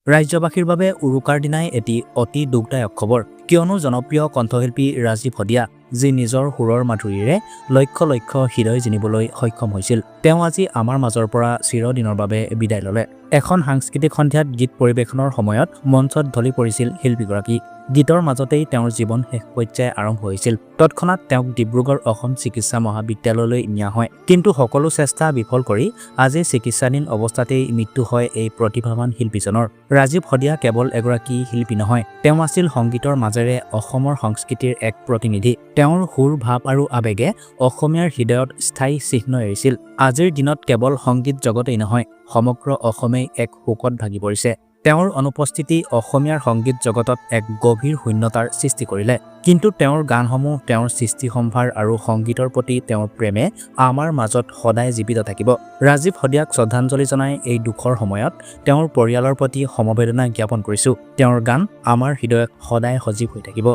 ৰাজ্যবাসীৰ বাবে উৰুকাৰ দিনাই এটি অতি দুখদায়ক খবৰ কিয়নো জনপ্ৰিয় কণ্ঠশিল্পী ৰাজীৱ সদিয়া যি নিজৰ সুৰৰ মাধুৰীৰে লক্ষ লক্ষ হৃদয় জিনিবলৈ সক্ষম হৈছিল তেওঁ আজি আমাৰ মাজৰ পৰা চিৰদিনৰ বাবে বিদায় ল'লে এখন সাংস্কৃতিক সন্ধিয়াত গীত পৰিৱেশনৰ সময়ত মঞ্চত ঢলি পৰিছিল শিল্পীগৰাকী গীতৰ মাজতেই তেওঁৰ জীৱন শেষ পৰ্যায় আৰম্ভ হৈছিল তৎক্ষণাৎ তেওঁক ডিব্ৰুগড় অসম চিকিৎসা মহাবিদ্যালয়লৈ নিয়া হয় কিন্তু সকলো চেষ্টা বিফল কৰি আজি চিকিৎসাধীন অৱস্থাতেই মৃত্যু হয় এই প্ৰতিভাৱান শিল্পীজনৰ ৰাজীৱ সদিয়া কেৱল এগৰাকী শিল্পী নহয় তেওঁ আছিল সংগীতৰ মাজেৰে অসমৰ সংস্কৃতিৰ এক প্ৰতিনিধি তেওঁৰ সুৰ ভাৱ আৰু আৱেগে অসমীয়াৰ হৃদয়ত স্থায়ী চিহ্ন এৰিছিল আজিৰ দিনত কেৱল সংগীত জগতেই নহয় সমগ্ৰ অসমেই এক শোকত ভাগি পৰিছে তেওঁৰ অনুপস্থিতি অসমীয়াৰ সংগীত জগতত এক গভীৰ শূন্যতাৰ সৃষ্টি কৰিলে কিন্তু তেওঁৰ গানসমূহ তেওঁৰ সৃষ্টি সম্ভাৰ আৰু সংগীতৰ প্ৰতি তেওঁৰ প্ৰেমে আমাৰ মাজত সদায় জীৱিত থাকিব ৰাজীৱ সদিয়াক শ্ৰদ্ধাঞ্জলি জনাই এই দুখৰ সময়ত তেওঁৰ পৰিয়ালৰ প্ৰতি সমবেদনা জ্ঞাপন কৰিছো তেওঁৰ গান আমাৰ হৃদয়ত সদায় সজীৱ হৈ থাকিব